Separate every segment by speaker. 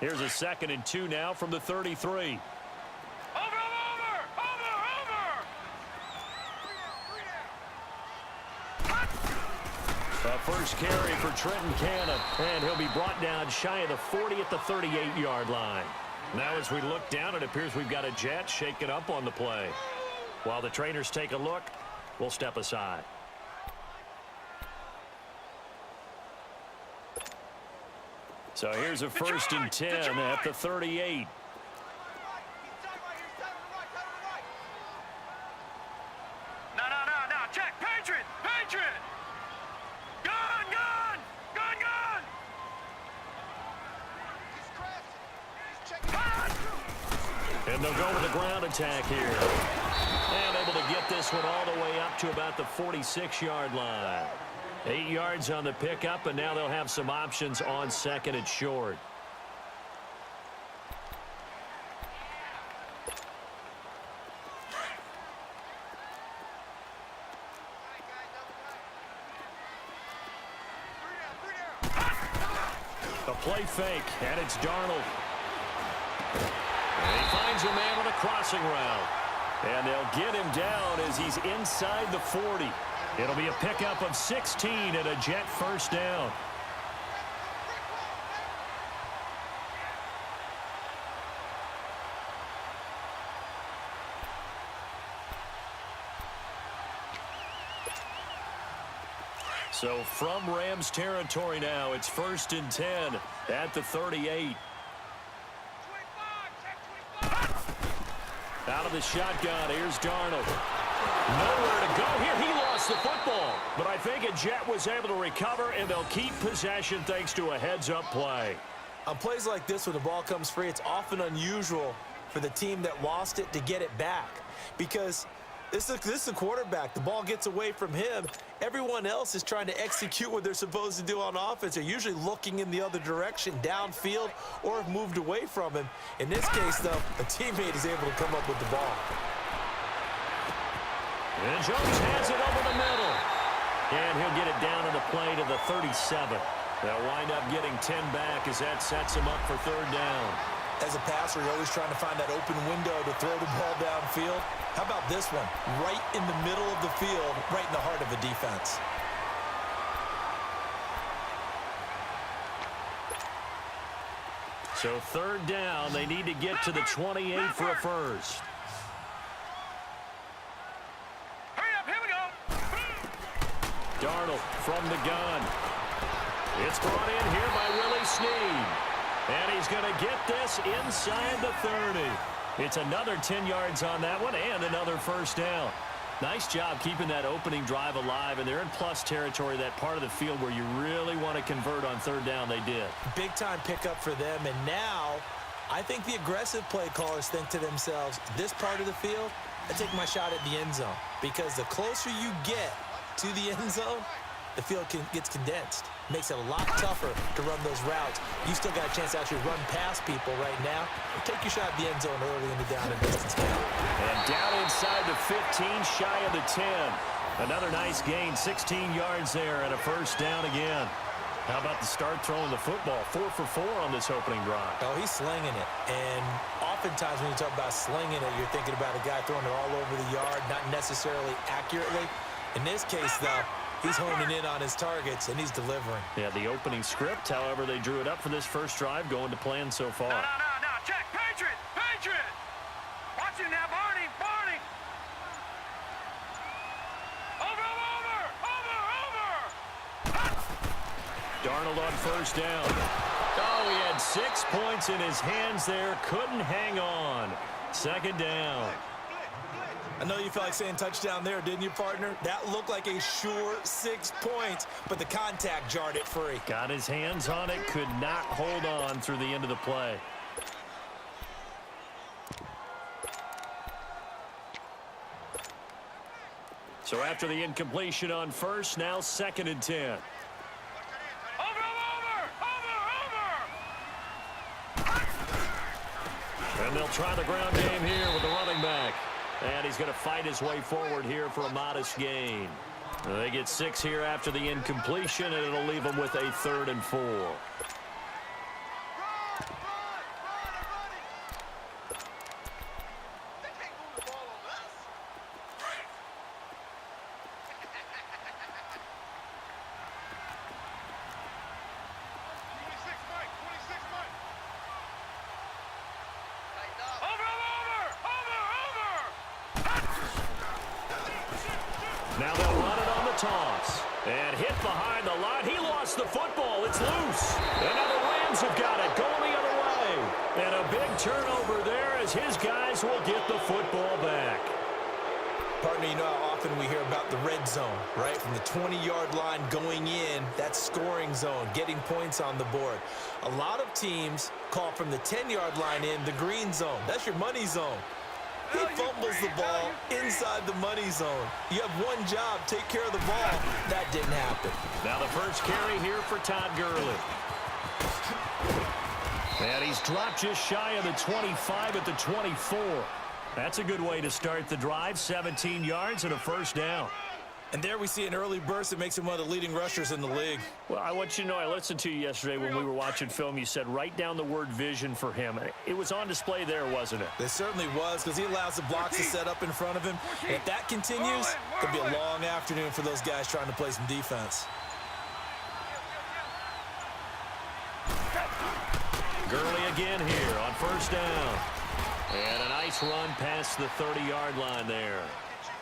Speaker 1: Here's a 2nd and 2 now from the 33. First carry for Trenton Cannon, and he'll be brought down shy of the 40 at the 38-yard line. Now as we look down, it appears we've got a jet shaking up on the play. While the trainers take a look, we'll step aside. So here's a 1st and 10 at the 38.
Speaker 2: Check, Patriot!
Speaker 1: And they'll go with the ground attack here. And able to get this one all the way up to about the 46-yard line. 8 yards on the pickup, and now they'll have some options on 2nd and short. A play fake, and it's Darnold. And he finds a man on a crossing route. And they'll get him down as he's inside the 40. It'll be a pickup of 16 and a Jet first down. So from Rams territory now, it's 1st and 10 at the 38. Out of the shotgun, here's Darnold. Nowhere to go here. He lost the football. But I think a Jet was able to recover, and they'll keep possession thanks to a heads-up play.
Speaker 3: On plays like this where the ball comes free, it's often unusual for the team that lost it to get it back. Because this is a quarterback. The ball gets away from him. Everyone else is trying to execute what they're supposed to do on offense. They're usually looking in the other direction, downfield, or have moved away from him. In this case, though, a teammate is able to come up with the ball.
Speaker 1: And Jones has it over the middle. And he'll get it down on the play to the 37. They'll wind up getting 10 back as that sets him up for 3rd down.
Speaker 3: As a passer, you're always trying to find that open window to throw the ball downfield. How about this one? Right in the middle of the field, right in the heart of a defense.
Speaker 1: So 3rd down, they need to get to the 28 for a first.
Speaker 2: Hurry up, here we go.
Speaker 1: Darnold from the gun. It's brought in here by Willie Snead. And he's going to get this inside the 30. It's another 10 yards on that one and another first down. Nice job keeping that opening drive alive, and they're in plus territory, that part of the field where you really want to convert on 3rd down. They did.
Speaker 3: Big-time pickup for them, and now I think the aggressive play callers think to themselves, this part of the field, I take my shot at the end zone, because the closer you get to the end zone, the field gets condensed. Makes it a lot tougher to run those routes. You still got a chance to actually run past people right now. Take your shot at the end zone early in the down and distance count.
Speaker 1: And down inside the 15, shy of the 10. Another nice gain, 16 yards there, and a first down again. How about the start throwing the football? 4 for 4 on this opening drive.
Speaker 3: Oh, he's slinging it. And oftentimes when you talk about slinging it, you're thinking about a guy throwing it all over the yard, not necessarily accurately. In this case, though, he's honing in on his targets, and he's delivering.
Speaker 1: Yeah, the opening script, however, they drew it up for this first drive, going to plan so far.
Speaker 2: No. Check. Patriot. Watch it now, Barney. Over.
Speaker 1: Darnold on first down. Oh, he had 6 points in his hands there. Couldn't hang on. 2nd down.
Speaker 3: I know you felt like saying touchdown there, didn't you, partner? That looked like a sure 6 points, but the contact jarred it free.
Speaker 1: Got his hands on it, could not hold on through the end of the play. So after the incompletion on first, now 2nd and 10.
Speaker 2: Over.
Speaker 1: And they'll try the ground game here with the running back. And he's going to fight his way forward here for a modest gain. They get 6 here after the incompletion, and it'll leave them with a 3rd and 4. Now they'll run it on the toss. And hit behind the line. He lost the football. It's loose. And now the Rams have got it going the other way. And a big turnover there as his guys will get the football back.
Speaker 3: Partner, you know how often we hear about the red zone, right? From the 20-yard line going in, that scoring zone, getting points on the board. A lot of teams call from the 10-yard line in the green zone. That's your money zone. He fumbles the ball inside the money zone. You have one job, take care of the ball. That didn't happen.
Speaker 1: Now the first carry here for Todd Gurley. And he's dropped just shy of the 25 at the 24. That's a good way to start the drive. 17 yards and a first down.
Speaker 3: And there we see an early burst that makes him one of the leading rushers in the league.
Speaker 1: Well, I want you to know, I listened to you yesterday when we were watching film. You said write down the word vision for him. It was on display there, wasn't it?
Speaker 3: It certainly was, because he allows the blocks to set up in front of him. And if that continues, it'll be a long afternoon for those guys trying to play some defense.
Speaker 1: Gurley again here on first down. And a nice run past the 30-yard line there.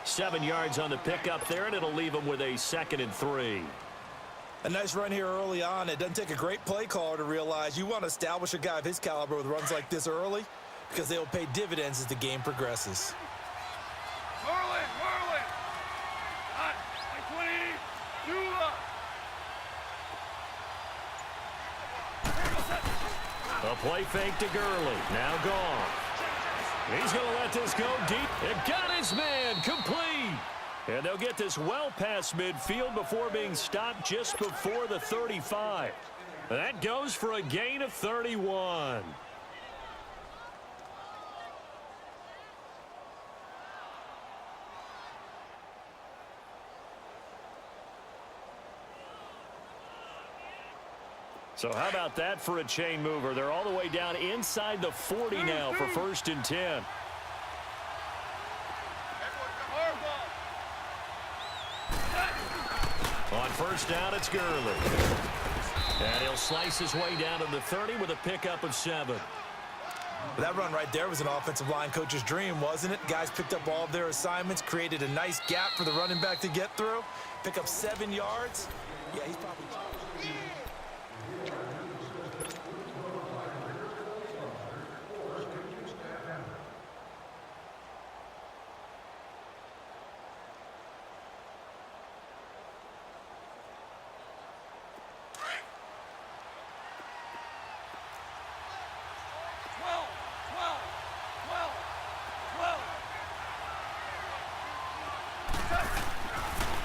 Speaker 1: 7 yards on the pickup there, and it'll leave him with a 2nd and 3.
Speaker 3: A nice run here early on. It doesn't take a great play caller to realize you want to establish a guy of his caliber with runs like this early, because they'll pay dividends as the game progresses.
Speaker 2: Whirling. Hot. 20. Do up.
Speaker 1: A play fake to Gurley. Now gone. He's going to let this go deep. It got his man complete. And they'll get this well past midfield before being stopped just before the 35. That goes for a gain of 31. So how about that for a chain mover? They're all the way down inside the 40 now for 1st and 10. On first down, it's Gurley. And he'll slice his way down to the 30 with a pickup of 7.
Speaker 3: That run right there was an offensive line coach's dream, wasn't it? Guys picked up all of their assignments, created a nice gap for the running back to get through, pick up 7 yards. Yeah, he's probably...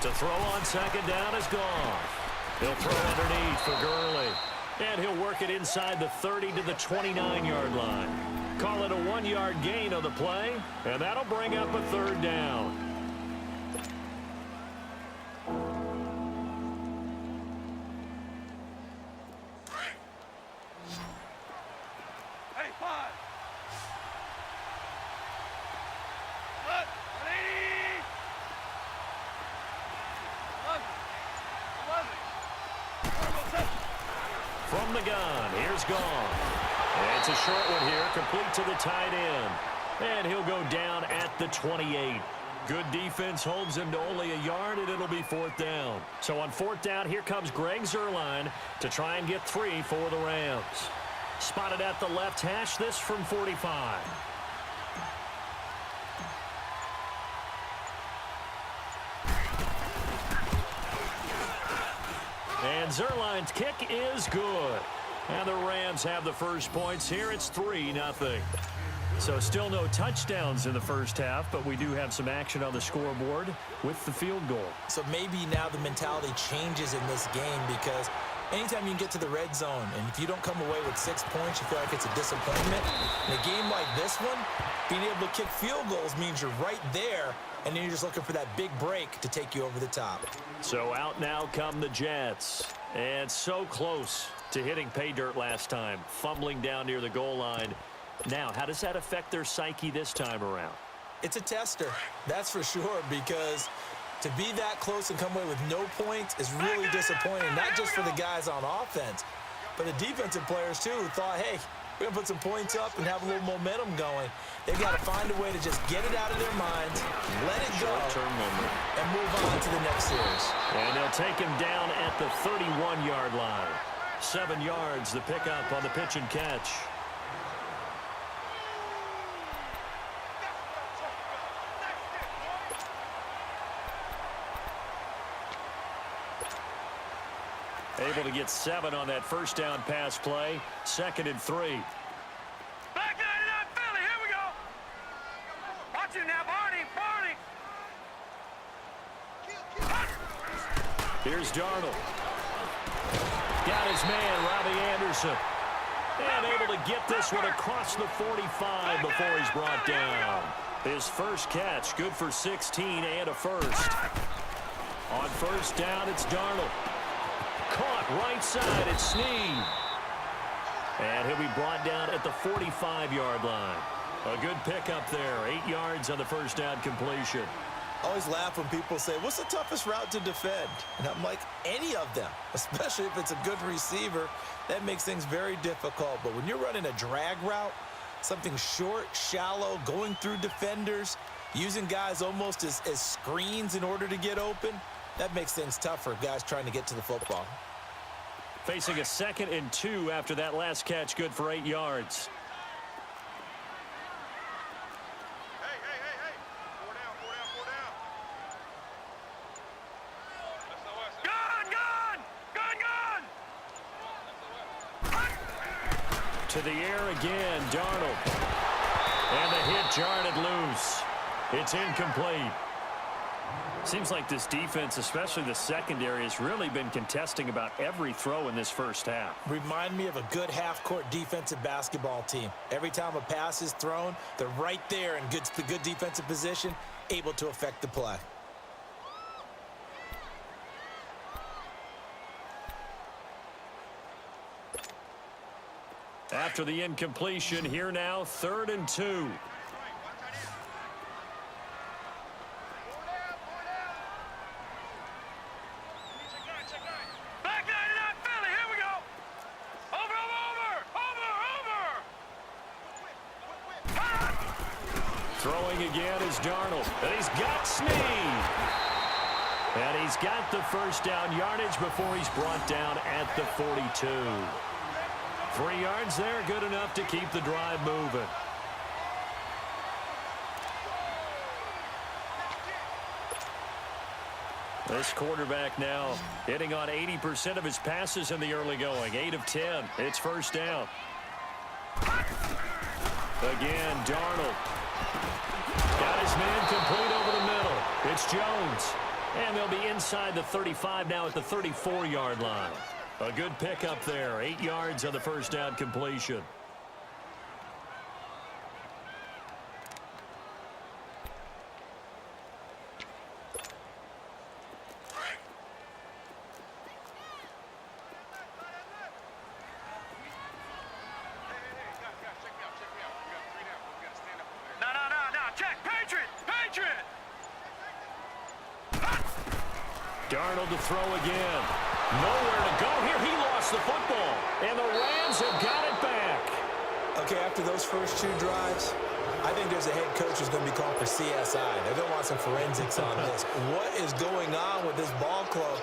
Speaker 1: To throw on 2nd down is gone. He'll throw underneath for Gurley. And he'll work it inside the 30 to the 29-yard line. Call it a 1-yard gain on the play, and that'll bring up a 3rd down.
Speaker 2: Hey, 5. Cut. 180. 11.
Speaker 1: From the gun, here's gone. And it's a short one here, complete to the tight end. And he'll go down at the 28. Good defense holds him to only a yard, and it'll be 4th down. So on 4th down, here comes Greg Zuerlein to try and get 3 for the Rams. Spotted at the left hash, this from 45. And Zuerlein's kick is good. And the Rams have the first points here. It's 3-0. So still no touchdowns in the first half, but we do have some action on the scoreboard with the field goal.
Speaker 3: So maybe now the mentality changes in this game, because anytime you can get to the red zone, and if you don't come away with 6 points, you feel like it's a disappointment. In a game like this one, being able to kick field goals means you're right there, and then you're just looking for that big break to take you over the top.
Speaker 1: So out now come the Jets. And so close to hitting pay dirt last time, fumbling down near the goal line. Now, how does that affect their psyche this time around?
Speaker 3: It's a tester, that's for sure, because to be that close and come away with no points is really disappointing, not just for the guys on offense, but the defensive players, too, who thought, hey, We're going to put some points up and have a little momentum going. They've got to find a way to just get it out of their minds, let it go, and move on to the next series.
Speaker 1: And they'll take him down at the 31-yard line. 7 yards, the pickup on the pitch and catch. Able to get 7 on that first down pass play. 2nd and 3.
Speaker 2: Back 99 Philly, here we go. Watch it now, Barney.
Speaker 1: Here's Darnold. Got his man, Robbie Anderson. And able to get this one across the 45 before he's brought down. His first catch, good for 16 and a first. On first down, it's Darnold. Caught right side, it's Snead. And he'll be brought down at the 45-yard line. A good pickup there, 8 yards on the first down completion.
Speaker 3: I always laugh when people say, what's the toughest route to defend? And I'm like, any of them, especially if it's a good receiver. That makes things very difficult. But when you're running a drag route, something short, shallow, going through defenders, using guys almost as screens in order to get open, that makes things tough for guys trying to get to the football.
Speaker 1: Facing a 2nd and 2 after that last catch, good for 8 yards.
Speaker 2: Hey. 4 down. Gun!
Speaker 1: To the air again, Darnold. And the hit jarred loose. It's incomplete. Seems like this defense, especially the secondary, has really been contesting about every throw in this first half.
Speaker 3: Remind me of a good half-court defensive basketball team. Every time a pass is thrown, they're right there in good defensive position, able to affect the play.
Speaker 1: After the incompletion, here now, 3rd and 2. Throwing again is Darnold. And he's got Snead. And he's got the first down yardage before he's brought down at the 42. 3 yards there, good enough to keep the drive moving. This quarterback now hitting on 80% of his passes in the early going. 8 of 10. It's first down. Again, Darnold. Got his man complete over the middle. It's Jones. And they'll be inside the 35 now at the 34-yard line. A good pickup there. 8 yards on the first down completion. Darnold to throw again. Nowhere to go here. He lost the football. And the Rams have got it back.
Speaker 3: Okay, after those first 2 drives, I think there's a head coach who's going to be called for CSI. They're going to want some forensics on this. What is going on with this ball club?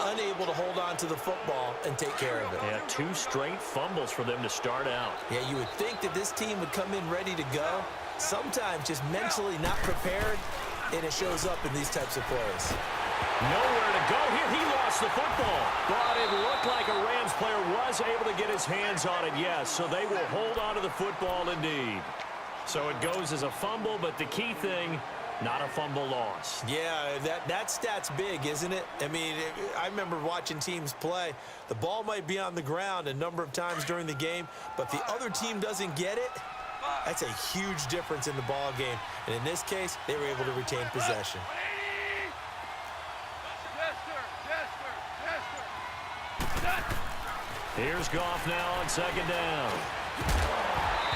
Speaker 3: Unable to hold on to the football and take care of it.
Speaker 1: Yeah, 2 straight fumbles for them to start out.
Speaker 3: Yeah, you would think that this team would come in ready to go. Sometimes just mentally not prepared, and it shows up in these types of plays.
Speaker 1: Nowhere to go here. He lost the football. But it looked like a Rams player was able to get his hands on it, yes. So they will hold on to the football indeed. So it goes as a fumble, but the key thing, not a fumble loss.
Speaker 3: Yeah, that stat's big, isn't it? I mean, I remember watching teams play. The ball might be on the ground a number of times during the game, but the other team doesn't get it. That's a huge difference in the ball game. And in this case, they were able to retain possession.
Speaker 1: Here's Goff now on 2nd down.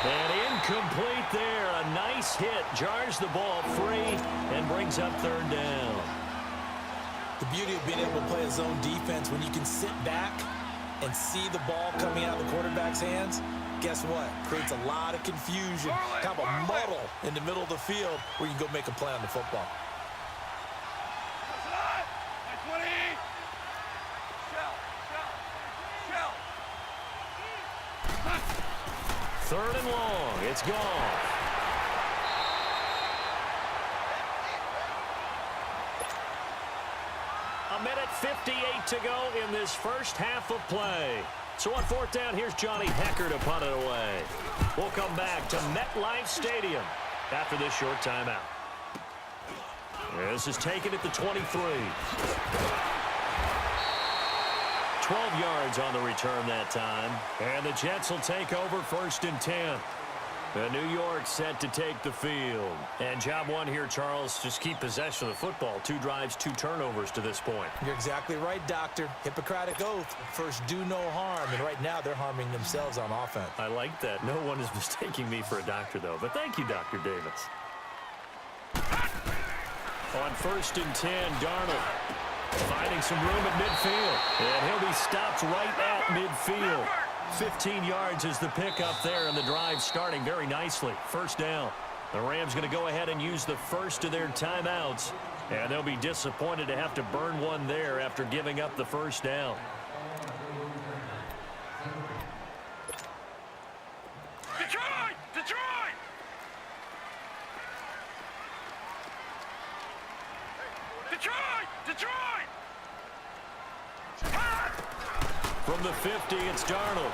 Speaker 1: And incomplete there. A nice hit. Jars the ball free and brings up 3rd down.
Speaker 3: The beauty of being able to play a zone defense when you can sit back and see the ball coming out of the quarterback's hands, Guess what? Creates a lot of confusion, kind of a muddle in the middle of the field where you can go make a play on the football.
Speaker 1: Third and long. It's gone. A minute 58 to go in this first half of play. So on fourth down, here's Johnny Hecker to punt it away. We'll come back to MetLife Stadium after this short timeout. This is taken at the 23. 12 yards on the return that time. And the Jets will take over first and 10. The New York set to take the field. And job one here, Charles, just keep possession of the football. 2 drives, 2 turnovers to this point.
Speaker 3: You're exactly right, Doctor. Hippocratic oath. First, do no harm. And right now, they're harming themselves on offense.
Speaker 1: I like that. No one is mistaking me for a doctor, though. But thank you, Dr. Davis. On first and 10, Darnold finding some room at midfield. And he'll be stopped right at midfield. 15 yards is the pickup there, and the drive starting very nicely. First down. The Rams going to go ahead and use the first of their timeouts. And they'll be disappointed to have to burn one there after giving up the first down.
Speaker 2: Detroit! Detroit! Detroit! Detroit!
Speaker 1: From the 50, it's Darnold.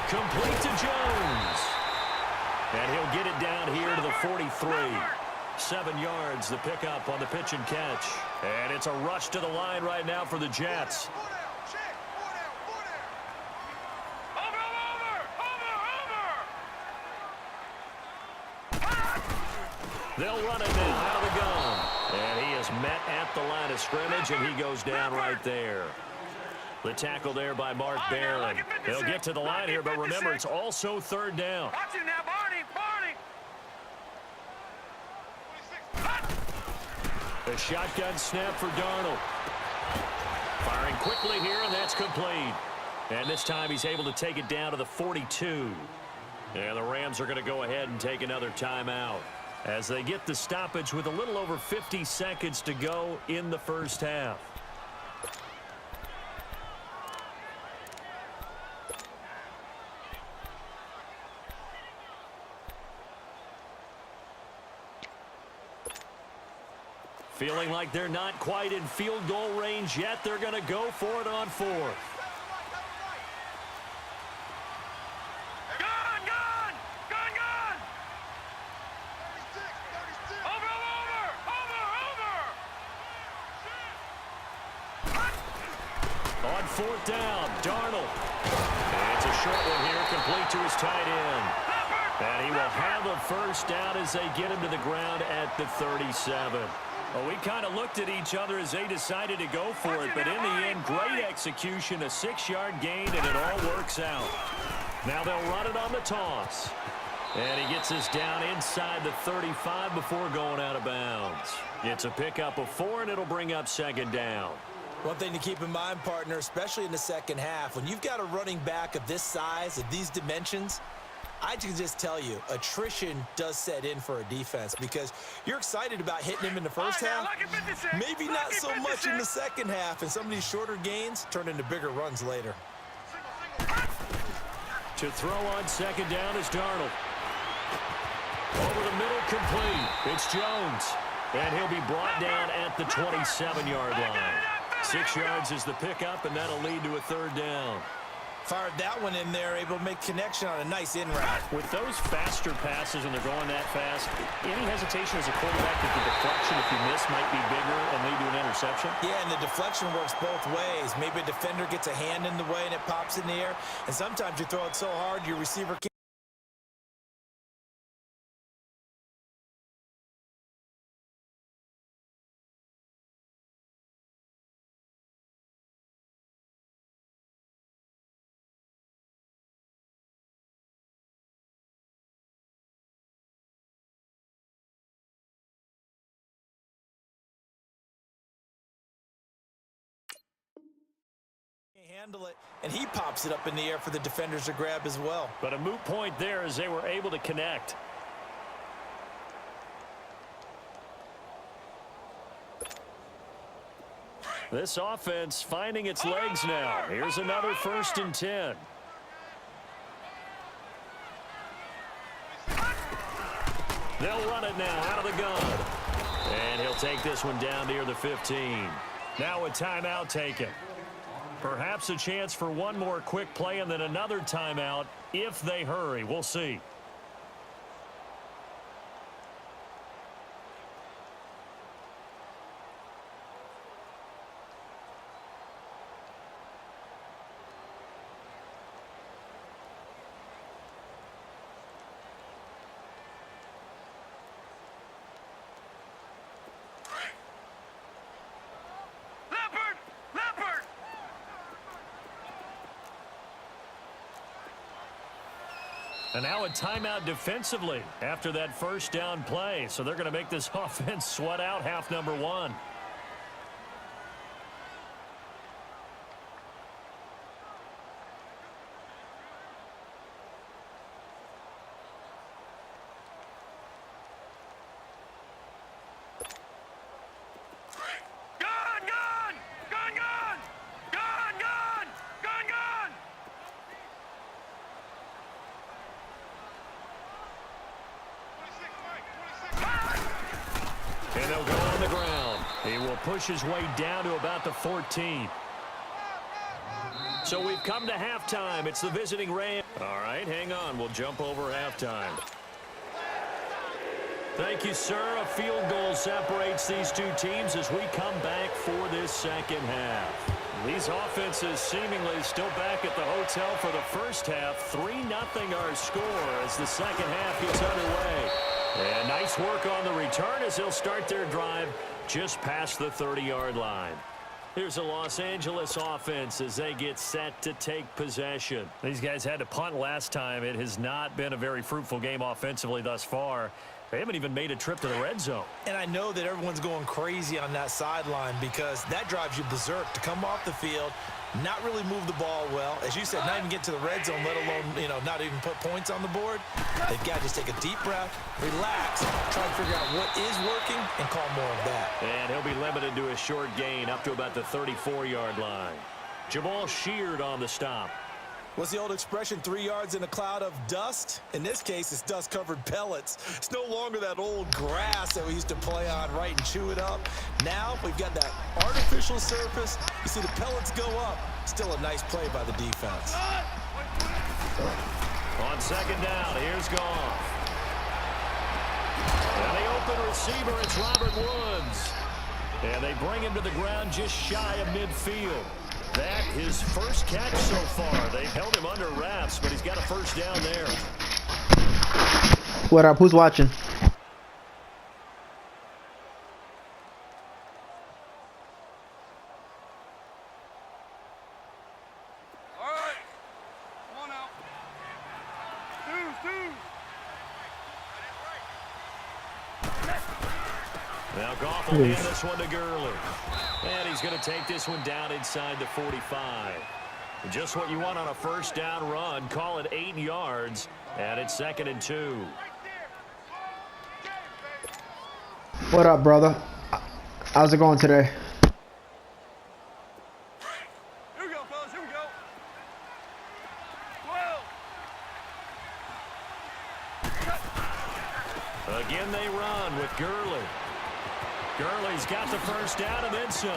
Speaker 1: Complete to Jones. And he'll get it down here to the 43. 7 yards, the pickup on the pitch and catch. And it's a rush to the line right now for the Jets. They'll run it now out of the gun. And he is met at the line of scrimmage, and he goes down right there. The tackle there by Mark Barron. They'll get to the line here, but remember, it's also third down.
Speaker 2: Watch him now, Barney!
Speaker 1: The shotgun snap for Darnold. Firing quickly here, and that's complete. And this time he's able to take it down to the 42. And the Rams are going to go ahead and take another timeout as they get the stoppage with a little over 50 seconds to go in the first half. Feeling like they're not quite in field goal range yet. They're going to go for it on fourth.
Speaker 2: Gun! Gun! Gun! Gun! Over!
Speaker 1: On fourth down, Darnold. And it's a short one here, complete to his tight end. And he will have a first down as they get him to the ground at the 37. Well, we kind of looked at each other as they decided to go for it, but in the end, great execution, a 6-yard gain, and it all works out. Now they'll run it on the toss. And he gets this down inside the 35 before going out of bounds. It's a pickup of 4, and it'll bring up second down.
Speaker 3: One thing to keep in mind, partner, especially in the second half, when you've got a running back of this size, of these dimensions, I can just tell you, attrition does set in for a defense because you're excited about hitting him in the first half. Maybe not so much in the second half, and some of these shorter gains turn into bigger runs later.
Speaker 1: To throw on second down is Darnold. Over the middle, complete. It's Jones. And he'll be brought down at the 27-yard line. 6 yards is the pickup, and that'll lead to a third down.
Speaker 3: Fired that one in there, able to make connection on a nice in route.
Speaker 1: With those faster passes when they're going that fast, any hesitation as a quarterback that the deflection, if you miss, might be bigger and lead to an interception?
Speaker 3: Yeah, and the deflection works both ways. Maybe a defender gets a hand in the way and it pops in the air, and sometimes you throw it so hard your receiver can't. handle it, and he pops it up in the air for the defenders to grab as well.
Speaker 1: But a moot point there as they were able to connect. This offense finding its legs now. Here's another 1st and 10. They'll run it now out of the gun. And he'll take this one down near the 15. Now a timeout taken. Perhaps a chance for one more quick play and then another timeout if they hurry. We'll see. And now a timeout defensively after that 1st down play. So they're going to make this offense sweat out half number 1. And they'll go on the ground. He will push his way down to about the 14. So we've come to halftime. It's the visiting Rams. All right, hang on. We'll jump over halftime. Thank you, sir. A field goal separates these two teams as we come back for this second half. These offenses seemingly still back at the hotel for the first half. 3-0 our score as the second half gets underway. And nice work on the return as they'll start their drive just past the 30-yard line. Here's a Los Angeles offense as they get set to take possession. These guys had to punt last time. It has not been a very fruitful game offensively thus far. They haven't even made a trip to the red zone. And I know that everyone's going crazy on that sideline because that drives you berserk to come off the field, not really move the ball well. As you said, not even get to the red zone, let alone, not even put points on the board. They've got to just take a deep breath, relax, try to figure out what is working, and call more of that. And he'll be limited to a short gain up to about the 34-yard line. Jamal Sheard on the stop. What's the old expression, 3 yards in a cloud of dust? In this case, it's dust-covered pellets. It's no longer that old grass that we used to play on, right, and chew it up. Now we've got that artificial surface. You see the pellets go up. Still a nice play by the defense. On second down, here's Goff. And the open receiver, it's Robert Woods. And they bring him to the ground just shy of midfield. That his first catch so far. They've held him under wraps, but he's got a first down there.
Speaker 4: What up? Who's watching?
Speaker 2: All right. Come on out.
Speaker 1: Now Goff will hand this one to Gurley. And he's going to take this one down inside the 45. Just what you want on a first down run. Call it 8 yards. And it's 2nd and 2.
Speaker 4: What up, brother? How's it going today?
Speaker 2: Here we go, fellas. Here we go. Whoa.
Speaker 1: Again they run with Gurley. Gurley's got the first down and then some.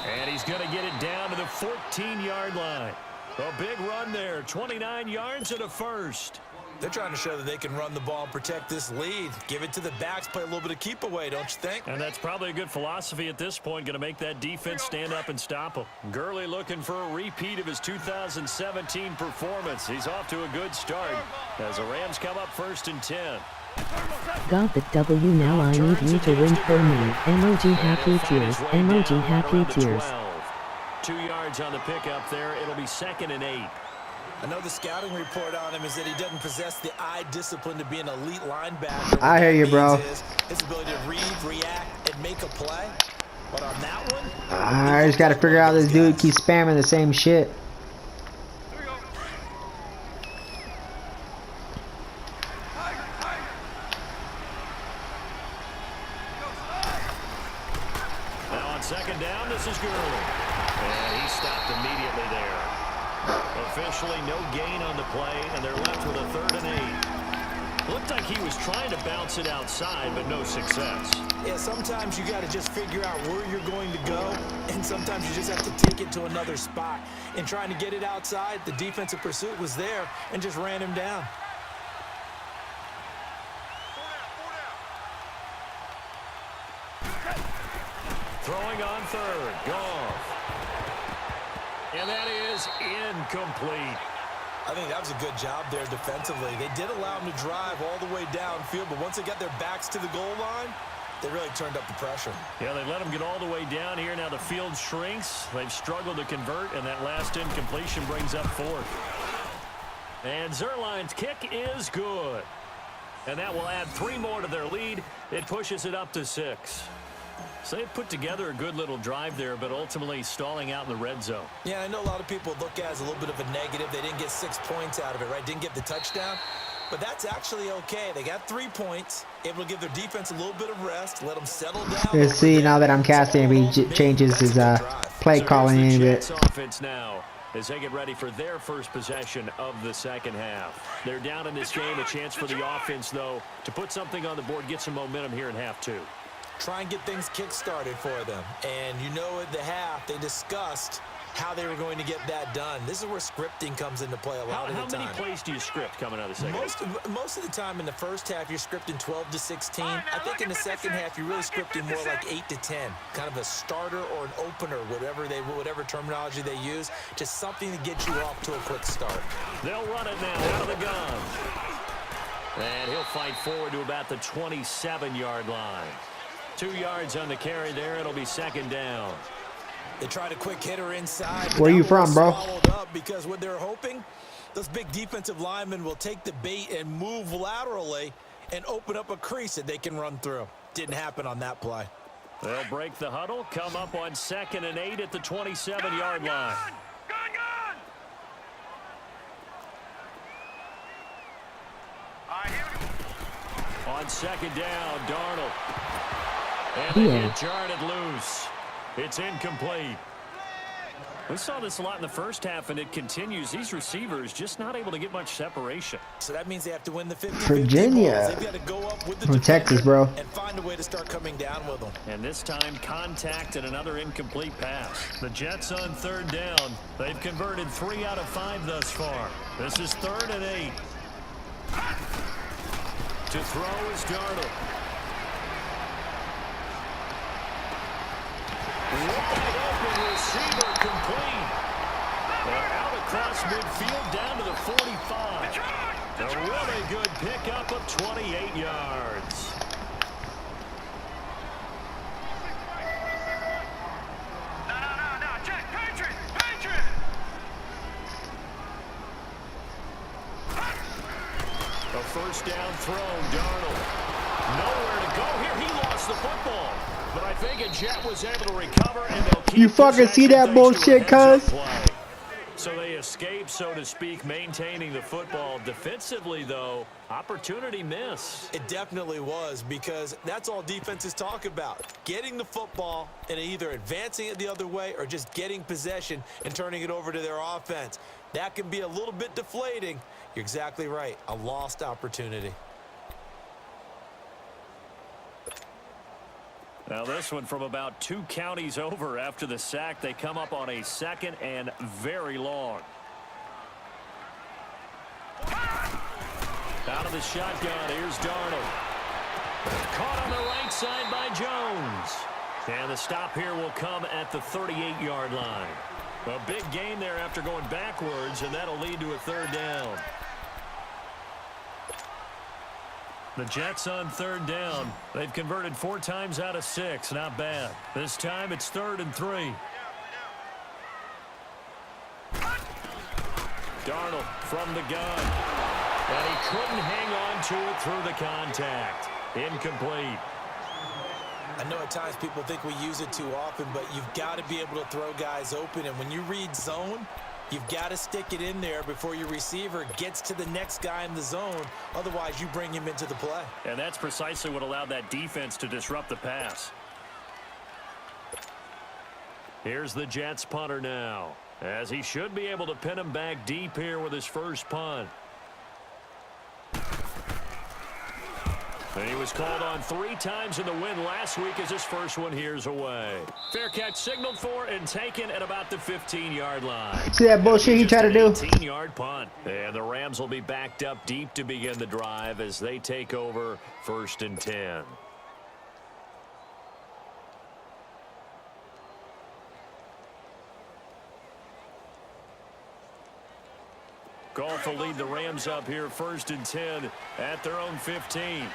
Speaker 1: And he's going to get it down to the 14-yard line. A big run there, 29 yards and a first. They're trying to show that they can run the ball and protect this lead. Give it to the backs, play a little bit of keep away, don't you think? And that's probably a good philosophy at this point, going to make that defense stand up and stop them. Gurley looking for a repeat of his 2017 performance. He's off to a good start as the Rams come up 1st and 10.
Speaker 5: Got the W, now I need you to win for me. Emoji happy tears. Emoji happy tears.
Speaker 1: 2 yards on the pickup there. It'll be 2nd and 8.
Speaker 3: I know the scouting report on him is that he doesn't possess the eye discipline to be an elite linebacker.
Speaker 4: I hear you, bro.
Speaker 3: His ability to read, react, and make a play. But on that one,
Speaker 4: I just gotta figure out this dude keeps spamming the same shit.
Speaker 1: Now on second down, this is Gurley. And he stopped immediately there. Officially no gain on the play, and they're left with a 3rd and 8. Looked like he was trying to bounce it outside, but no success.
Speaker 3: Yeah, sometimes you got to just figure out where you're going to go, and sometimes you just have to take it to another spot. In trying to get it outside, the defensive pursuit was there and just ran him down.
Speaker 1: Throwing on 3rd, Goff. And that is incomplete.
Speaker 3: I think that was a good job there defensively. They did allow him to drive all the way downfield, but once they got their backs to the goal line, they really turned up the pressure.
Speaker 1: Yeah, they let him get all the way down here. Now the field shrinks. They've struggled to convert, and that last incompletion brings up 4th. And Zerline's kick is good. And that will add 3 more to their lead. It pushes it up to 6. So they put together a good little drive there, but ultimately stalling out in the red zone.
Speaker 3: Yeah, I know a lot of people look at it as a little bit of a negative. They didn't get 6 points out of it, right? Didn't get the touchdown. But that's actually okay. They got 3 points, able to give their defense a little bit of rest, let them settle down.
Speaker 4: Let's see, now that I'm casting, he changes his play calling in a bit.
Speaker 1: Offense now as they get ready for their first possession of the second half. They're down in this game. A chance for the offense, though, to put something on the board, get some momentum here in half 2.
Speaker 3: Try and get things kick-started for them. And you know at the half, they discussed how they were going to get that done. This is where scripting comes into play a lot of the time.
Speaker 1: How many plays do you script coming out of the second half?
Speaker 3: Most of the time in the first half, you're scripting 12 to 16. I think in the second half, you're really scripting more like 8 to 10. Kind of a starter or an opener, whatever terminology they use. Just something to get you off to a quick start.
Speaker 1: They'll run it now out of the gun. And he'll fight forward to about the 27-yard line. 2 yards on the carry there. It'll be second down.
Speaker 3: They tried a quick hitter inside.
Speaker 4: Where you from, bro?
Speaker 3: Up because what they're hoping, those big defensive linemen will take the bait and move laterally and open up a crease that they can run through. Didn't happen on that play.
Speaker 1: They'll break the huddle, come up on 2nd and 8 at the 27-yard line.
Speaker 2: Gun! All right, here we go.
Speaker 1: On 2nd down, Darnold. And they get jarred loose. It's incomplete. We saw this a lot in the first half, and it continues. These receivers just not able to get much separation.
Speaker 3: So that means they have to win the 50-50
Speaker 4: Virginia.
Speaker 3: balls. They've got to go up with the
Speaker 4: From Texas, bro.
Speaker 3: And find a way to start coming down with them.
Speaker 1: And this time, contact and another incomplete pass. The Jets on 3rd down. They've converted 3 out of 5 thus far. This is 3rd and 8. To throw is Darnold. Wide open receiver complete. Out across midfield down to the 45. A really good pickup of 28 yards.
Speaker 2: No. Check. Patriot.
Speaker 1: A first down throw, Darnold. Nowhere to go here. He lost the football. But I think a Jet was able to recover, and they'll keep
Speaker 4: You fucking see that bullshit, cuz?
Speaker 1: So they escape, so to speak, maintaining the football. Defensively, though, opportunity miss.
Speaker 3: It definitely was, because that's all defenses talk about. Getting the football and either advancing it the other way or just getting possession and turning it over to their offense. That can be a little bit deflating. You're exactly right. A lost opportunity.
Speaker 1: Now this one from about 2 counties over after the sack. They come up on a 2nd and very long. Out of the shotgun, here's Darnold. Caught on the right side by Jones. And the stop here will come at the 38-yard line. A big gain there after going backwards, and that'll lead to a 3rd down. The Jets on 3rd down. They've converted 4 times out of 6. Not bad. This time it's 3rd and 3. Darnold from the gun. And he couldn't hang on to it through the contact. Incomplete.
Speaker 3: I know at times people think we use it too often, but you've got to be able to throw guys open. And when you read zone, you've got to stick it in there before your receiver gets to the next guy in the zone. Otherwise, you bring him into the play.
Speaker 1: And that's precisely what allowed that defense to disrupt the pass. Here's the Jets punter now, as he should be able to pin him back deep here with his first punt. And he was called on 3 times in the win last week as his first one here's away. Fair catch signaled for and taken at about the 15-yard line.
Speaker 4: See that bullshit he tried to do?
Speaker 1: 18-yard punt. And the Rams will be backed up deep to begin the drive as they take over 1st and 10. Goff will lead the Rams up here 1st and 10 at their own 15.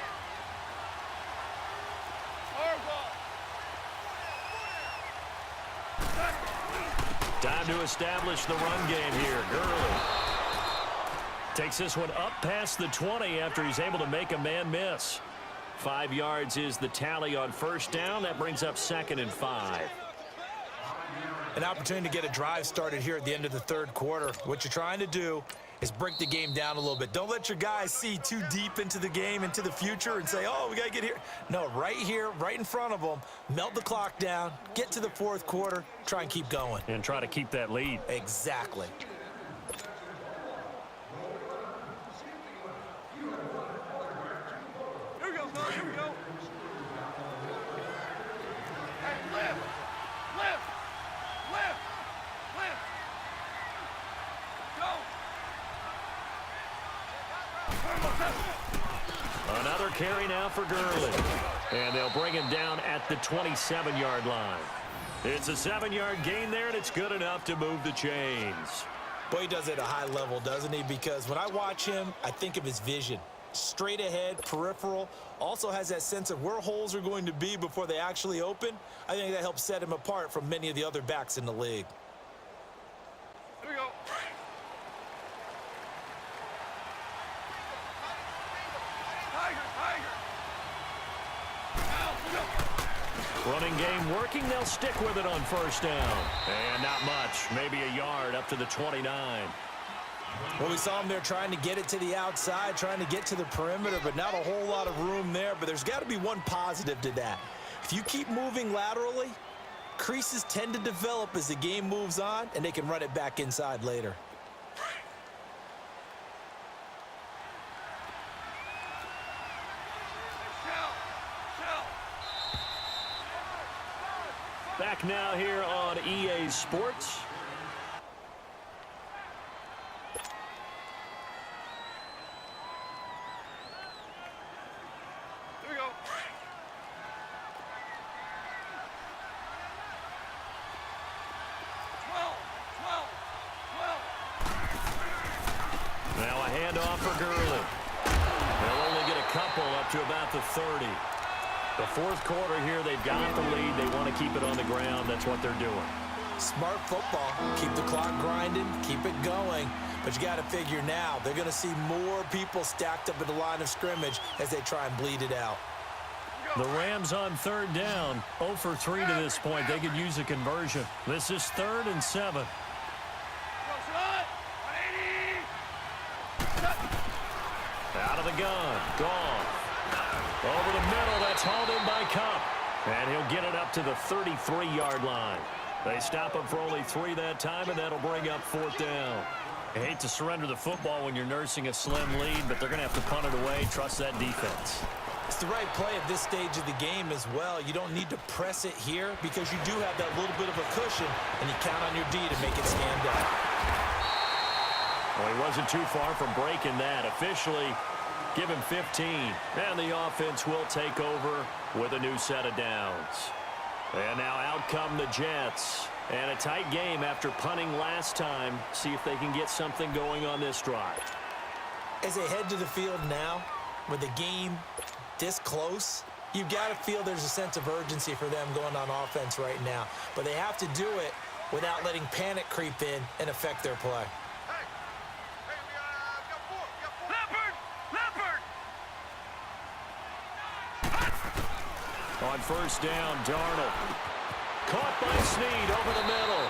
Speaker 1: Time to establish the run game here. Gurley takes this one up past the 20 after he's able to make a man miss. 5 yards is the tally on 1st down. That brings up 2nd and 5.
Speaker 3: An opportunity to get a drive started here at the end of the 3rd quarter. What you're trying to do is break the game down a little bit. Don't let your guys see too deep into the game, into the future, and say, oh, we got to get here. No, right here, right in front of them, melt the clock down, get to the 4th quarter, try and keep going.
Speaker 1: And try to keep that lead.
Speaker 3: Exactly.
Speaker 2: Here we go, son. Here we go. Hey, lift. Lift. Lift. Lift. Go.
Speaker 1: Another carry now for Gurley. And they'll bring him down at the 27-yard line. It's a 7-yard gain there, and it's good enough to move the chains.
Speaker 3: Boy, he does it at a high level, doesn't he? Because when I watch him, I think of his vision. Straight ahead, peripheral, also has that sense of where holes are going to be before they actually open. I think that helps set him apart from many of the other backs in the league.
Speaker 2: Here we go. Tiger, Tiger. Now, go.
Speaker 1: Running game working. They'll stick with it on 1st down. And not much. Maybe a yard up to the 29.
Speaker 3: Well, we saw him there trying to get it to the outside, trying to get to the perimeter, but not a whole lot of room there. But there's got to be one positive to that. If you keep moving laterally, creases tend to develop as the game moves on, and they can run it back inside later.
Speaker 1: Back now here on EA Sports.
Speaker 2: Here we go.
Speaker 1: Now a handoff for Gurley. They'll only get a couple up to about the 30. The 4th quarter here, they've got the lead. They want to keep it on the ground. That's what they're doing.
Speaker 3: Smart football. Keep the clock grinding, keep it going. But you got to figure now, they're going to see more people stacked up at the line of scrimmage as they try and bleed it out.
Speaker 1: The Rams on 3rd down, 0 for 3 to this point. They could use a conversion. This is 3rd and 7.
Speaker 2: Go, son. 180.
Speaker 1: Out of the gun, Goff. Over the middle, that's hauled in by Cup. And he'll get it up to the 33-yard line. They stop him for only 3 that time, and that'll bring up 4th down. I hate to surrender the football when you're nursing a slim lead, but they're going to have to punt it away. Trust that defense.
Speaker 3: It's the right play at this stage of the game as well. You don't need to press it here because you do have that little bit of a cushion, and you count on your D to make it stand up.
Speaker 1: Well, he wasn't too far from breaking that. Officially, give him 15, and the offense will take over with a new set of downs. And now out come the Jets. And a tight game after punting last time. See if they can get something going on this drive.
Speaker 3: As they head to the field now, with the game this close, you've got to feel there's a sense of urgency for them going on offense right now. But they have to do it without letting panic creep in and affect their play.
Speaker 1: On first down, Darnold. Caught by Snead over the middle.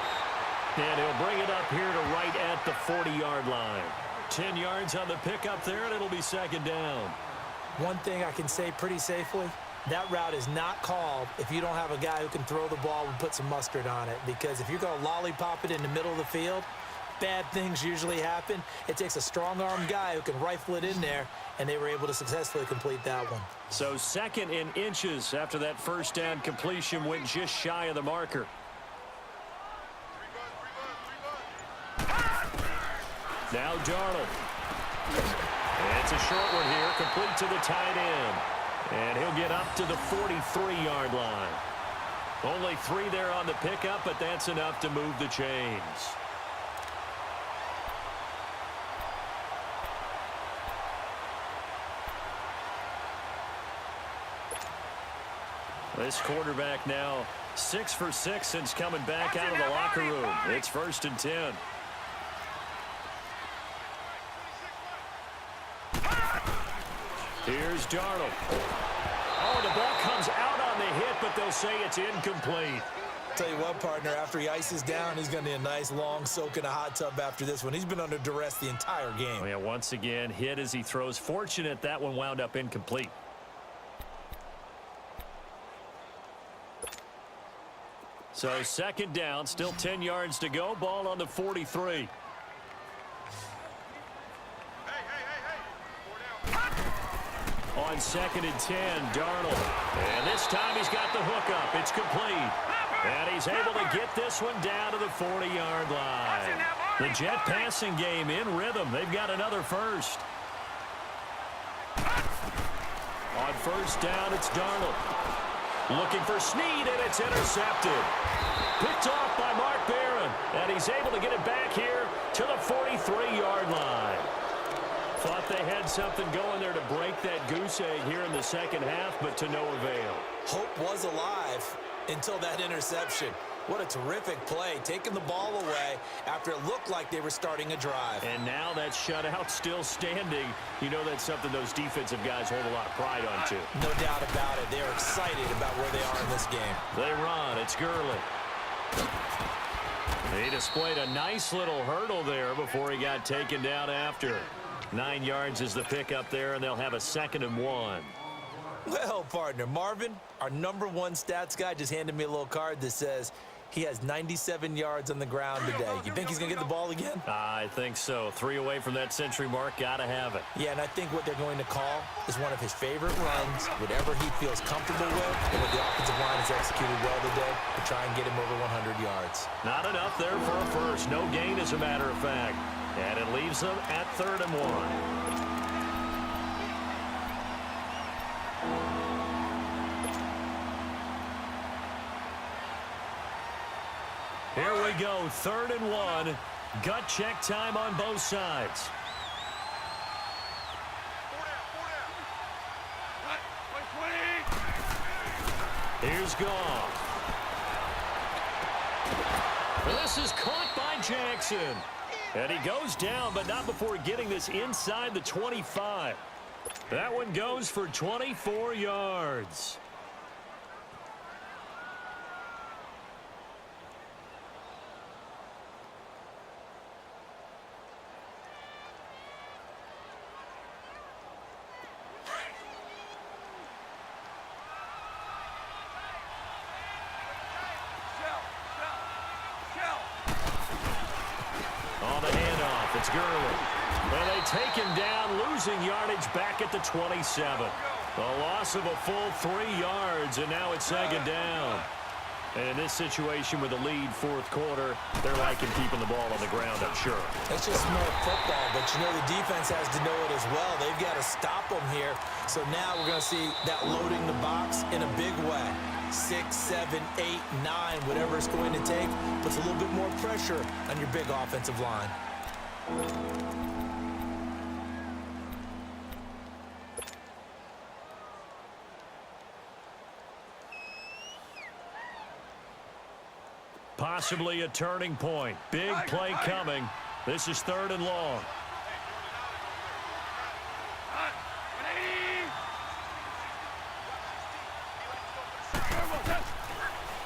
Speaker 1: And he'll bring it up here to right at the 40-yard line. 10 yards on the pickup there, and it'll be second down.
Speaker 3: One thing I can say pretty safely, that route is not called if you don't have a guy who can throw the ball and put some mustard on it. Because if you're going to lollipop it in the middle of the field, bad things usually happen. It takes a strong-armed guy who can rifle it in there, and they were able to successfully complete that one.
Speaker 1: So second in inches after that first down completion went just shy of the marker. Now Darnold. It's a short one here, complete to the tight end. And he'll get up to the 43-yard line. Only 3 there on the pickup, but that's enough to move the chains. This quarterback now 6 for 6 since coming back out of the locker room. It's 1st and 10. Here's Darnold. Oh, the ball comes out on the hit, but they'll say it's incomplete.
Speaker 3: Tell you what, partner, after he ices down, he's going to need a nice long soak in a hot tub after this one. He's been under duress the entire game.
Speaker 1: Oh, yeah, once again, hit as he throws. Fortunate that one wound up incomplete. So second down, still 10 yards to go. Ball on the 43. On 2nd and 10, Darnold. And this time he's got the hookup. It's complete. And he's able to get this one down to the 40-yard line. The Jet passing game in rhythm. They've got another first. On first down, it's Darnold. Looking for Snead, and it's intercepted. Picked off by Mark Barron. And he's able to get it back here to the 43-yard line. Thought they had something going there to break that goose egg here in the second half, but to no avail.
Speaker 3: Hope was alive until that interception. What a terrific play, taking the ball away after it looked like they were starting a drive.
Speaker 1: And now that shutout still standing. You know that's something those defensive guys hold a lot of pride on, too.
Speaker 3: No doubt about it. They are excited about where they are in this game.
Speaker 1: They run. It's Gurley. He displayed a nice little hurdle there before he got taken down after. 9 yards is the pickup there, and they'll have a 2nd and 1.
Speaker 3: Well, partner, Marvin, our #1 stats guy, just handed me a little card that says he has 97 yards on the ground today. You think he's going to get the ball again?
Speaker 1: I think so. 3 away from that century mark. Got to have it.
Speaker 3: Yeah, and I think what they're going to call is one of his favorite runs, whatever he feels comfortable with, and what the offensive line has executed well today to try and get him over 100 yards.
Speaker 1: Not enough there for a first. No gain, as a matter of fact. And it leaves them at 3rd and 1. Here we go, 3rd and 1. Gut check time on both sides. Here's Goff. This is caught by Jackson. And he goes down, but not before getting this inside the 25. That one goes for 24 yards. On the handoff, it's Gurley. And they take him down, losing yardage back at the 27. A loss of a full 3 yards, and now it's 2nd down. And in this situation with the lead 4th quarter, they're liking keeping the ball on the ground, I'm sure.
Speaker 3: That's just smart football, but you know the defense has to know it as well. They've got to stop them here. So now we're going to see that loading the box in a big way. 6, 7, 8, 9, whatever it's going to take, puts a little bit more pressure on your big offensive line.
Speaker 1: Possibly a turning point. Big play coming. This is 3rd and long.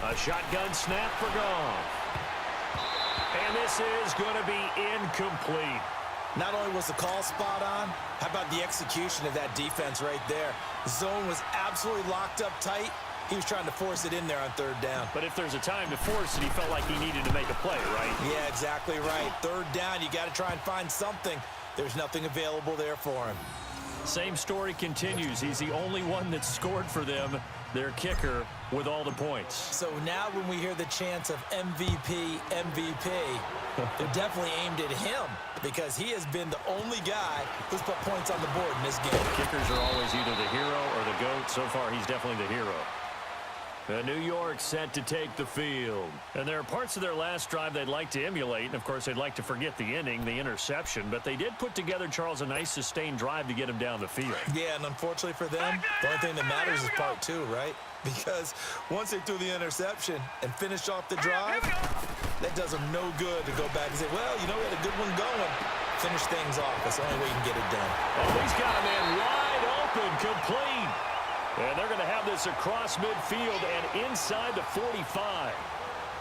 Speaker 1: A shotgun snap for Goff. And this is going to be incomplete.
Speaker 3: Not only was the call spot on, how about the execution of that defense right there? The zone was absolutely locked up tight. He was trying to force it in there on third down.
Speaker 1: But if there's a time to force it, he felt like he needed to make a play, right?
Speaker 3: Yeah, exactly right. Third down, you got to try and find something. There's nothing available there for him.
Speaker 1: Same story continues. He's the only one that scored for them, their kicker, with all the points.
Speaker 3: So now when we hear the chants of MVP, they're definitely aimed at him because he has been the only guy who's put points on the board in this game.
Speaker 1: Kickers are always either the hero or the GOAT. So far, he's definitely the hero. New York set to take the field. And there are parts of their last drive they'd like to emulate. And, of course, they'd like to forget the inning, the interception. But they did put together, Charles, a nice sustained drive to get him down the field.
Speaker 3: Yeah, and unfortunately for them, the only thing that matters is part two, right? Because once they threw the interception and finished off the drive, that does them no good to go back and say, well, you know, we had a good one going. Finish things off. That's the only way you can get it done.
Speaker 1: Oh, he's got a man wide open, complete. And they're going to have this across midfield and inside the 45.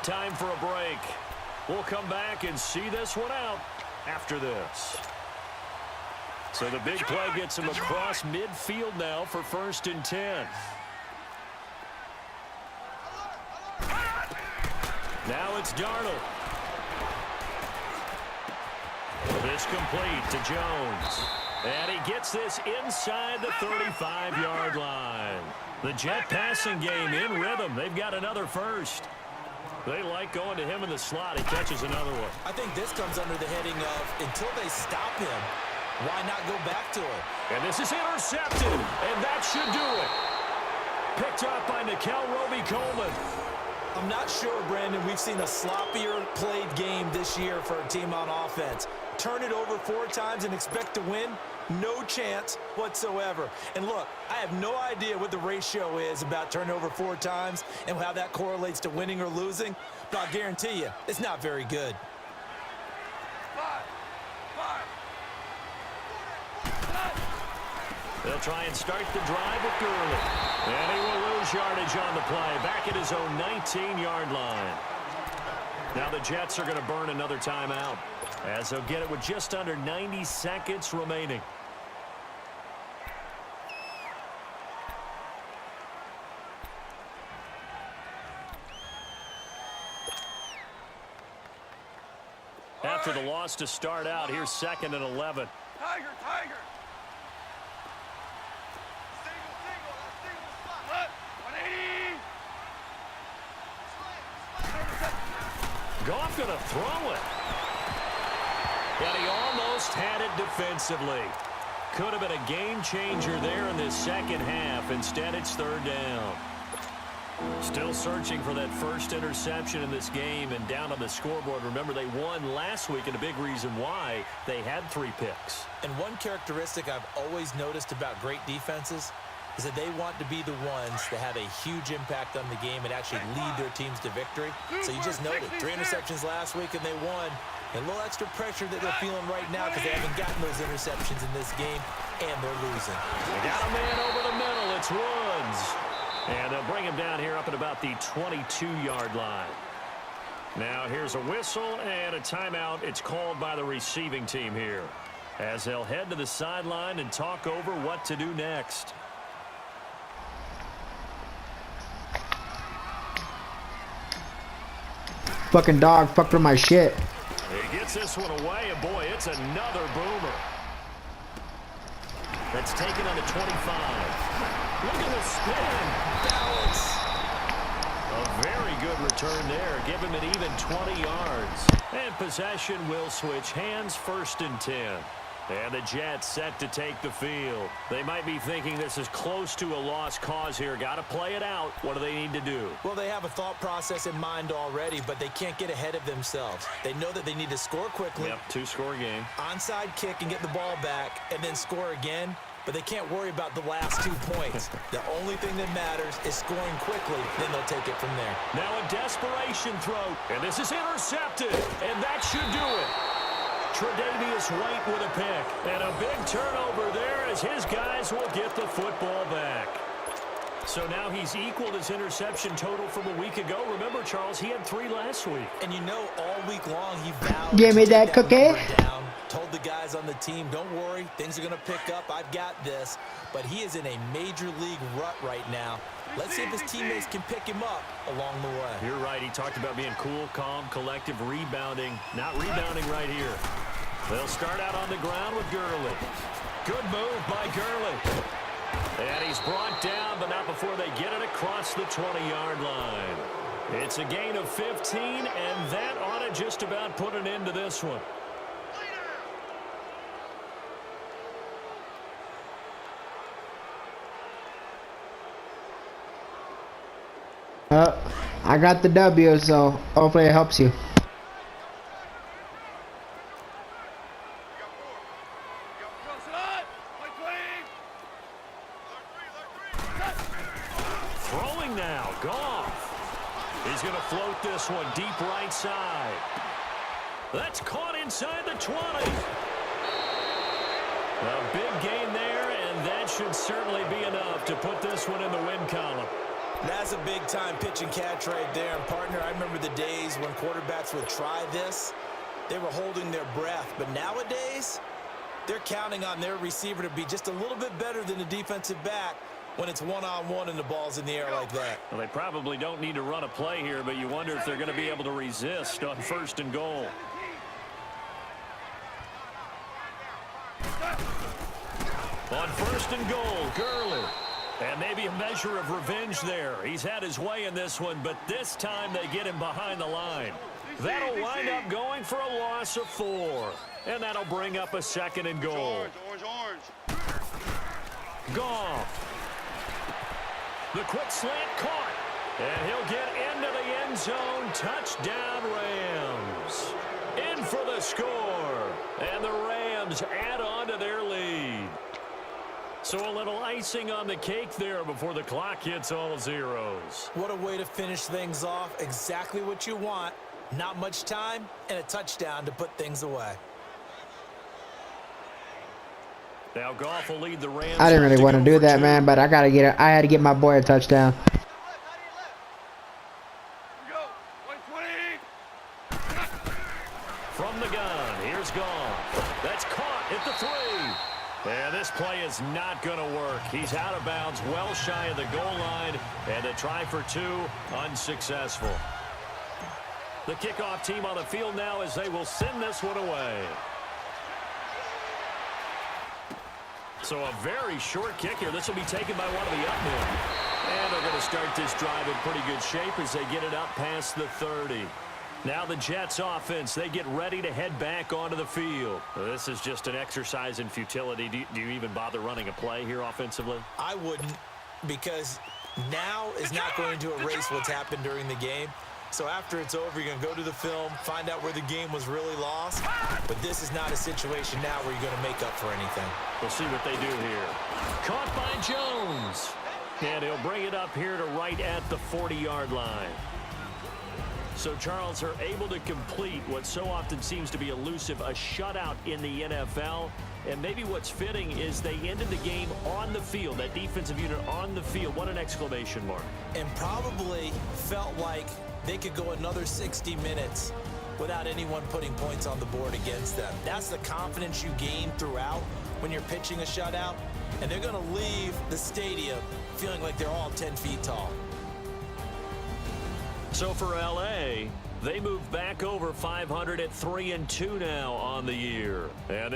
Speaker 1: Time for a break. We'll come back and see this one out after this. So the big play gets him across midfield now for 1st and 10. Now it's Darnold. This complete to Jones. And he gets this inside the 35-yard line. The Jet passing game in rhythm. They've got another first. They like going to him in the slot. He catches another one.
Speaker 3: I think this comes under the heading of until they stop him, why not go back to it?
Speaker 1: And this is intercepted. And that should do it. Picked up by Nikel Roby-Coleman.
Speaker 3: I'm not sure, Brandon, we've seen a sloppier played game this year for a team on offense. Turn it over 4 times and expect to win? No chance whatsoever. And look, I have no idea what the ratio is about turning over 4 times and how that correlates to winning or losing, but I'll guarantee you, it's not very good.
Speaker 1: They'll try and start the drive with Gurley. And he will lose yardage on the play. Back at his own 19-yard line. Now the Jets are going to burn another timeout, as they'll get it with just under 90 seconds remaining. After the loss to start out, here's 2nd and 11.
Speaker 2: Tiger! What? 180!
Speaker 1: Goff going to throw it. And he almost had it defensively. Could have been a game changer there in this second half. Instead, it's 3rd down. Still searching for that first interception in this game and down on the scoreboard. Remember, they won last week, and a big reason why they had 3 picks.
Speaker 3: And one characteristic I've always noticed about great defenses is that they want to be the ones that have a huge impact on the game and actually lead their teams to victory. So you just noted 3 interceptions last week and they won. And a little extra pressure that they're feeling right now because they haven't gotten those interceptions in this game, and they're losing.
Speaker 1: They got a man over the middle. It's Woods. And they'll bring him down here up at about the 22-yard line. Now here's a whistle and a timeout. It's called by the receiving team here, as they'll head to the sideline and talk over what to do next.
Speaker 4: Fucking dog fucked with my shit.
Speaker 1: He gets this one away, and boy, it's another boomer. That's taken on the 25. Look at the spin. Balance. A very good return there. Give him an even 20 yards. And possession will switch hands, 1st and 10. And the Jets set to take the field. They might be thinking this is close to a lost cause here. Got to play it out. What do they need to do?
Speaker 3: Well, they have a thought process in mind already, but they can't get ahead of themselves. They know that they need to score quickly.
Speaker 1: Yep, 2-score game.
Speaker 3: Onside kick and get the ball back and then score again. But they can't worry about the last 2 points. The only thing that matters is scoring quickly. Then they'll take it from there.
Speaker 1: Now a desperation throw. And this is intercepted. And that should do it. Tre'Davious White with a pick. And a big turnover there as his guys will get the football back. So now he's equaled his interception total from a week ago. Remember, Charles, he had 3 last week.
Speaker 3: And you know, all week long he vowed
Speaker 4: Give me
Speaker 3: to
Speaker 4: that
Speaker 3: take
Speaker 4: cookie.
Speaker 3: number down. Told the guys on the team, don't worry, things are going to pick up. I've got this. But he is in a major league rut right now. Let's see if his teammates can pick him up along the way.
Speaker 1: You're right. He talked about being cool, calm, collective, rebounding. Not rebounding right here. They'll start out on the ground with Gurley. Good move by Gurley. And he's brought down, but not before they get it across the 20-yard line. It's a gain of 15, and that ought to just about put an end to this one.
Speaker 4: I got the W, so hopefully it helps you.
Speaker 1: Throwing now, Goff. He's going to float this one deep right side. That's caught inside the 20. A big gain there, and that should certainly be enough to put this one in the win column.
Speaker 3: That's a big-time pitch and catch right there. And, partner, I remember the days when quarterbacks would try this. They were holding their breath. But nowadays, they're counting on their receiver to be just a little bit better than the defensive back when it's one-on-one and the ball's in the air like that.
Speaker 1: Well, they probably don't need to run a play here, but you wonder if they're going to be able to resist on 1st and goal. On 1st and goal, Gurley. And maybe a measure of revenge there. He's had his way in this one, but this time they get him behind the line. That'll wind up going for a loss of 4. And that'll bring up a 2nd and goal.
Speaker 2: Orange.
Speaker 1: Goff. The quick slant caught. And he'll get into the end zone. Touchdown, Rams. In for the score. And the Rams add on to their lead. So a little icing on the cake there before the clock hits all zeros.
Speaker 3: What a way to finish things off. Exactly what you want. Not much time and a touchdown to put things away.
Speaker 1: Now Goff will lead the Rams.
Speaker 4: I didn't really want to do that, man, but I had to get my boy a touchdown.
Speaker 1: From the gun, here's Goff. That's caught at the 3. And this play is not going to work. He's out of bounds, well shy of the goal line, and a try for 2, unsuccessful. The kickoff team on the field now as they will send this one away. So a very short kick here. This will be taken by one of the up men. And they're going to start this drive in pretty good shape as they get it up past the 30. Now the Jets offense, they get ready to head back onto the field. This is just an exercise in futility. Do you even bother running a play here offensively?
Speaker 3: I wouldn't, because now is not going to erase what's happened during the game. So after it's over, you're going to go to the film, find out where the game was really lost. But this is not a situation now where you're going to make up for anything.
Speaker 1: We'll see what they do here. Caught by Jones. And he'll bring it up here to right at the 40-yard line. So Charles are able to complete what so often seems to be elusive, a shutout in the NFL. And maybe what's fitting is they ended the game on the field, that defensive unit on the field. What an exclamation mark.
Speaker 3: And probably felt like they could go another 60 minutes without anyone putting points on the board against them. That's the confidence you gain throughout when you're pitching a shutout. And they're going to leave the stadium feeling like they're all 10 feet tall.
Speaker 1: So for LA, they move back over 500 at 3-2 now on the year. And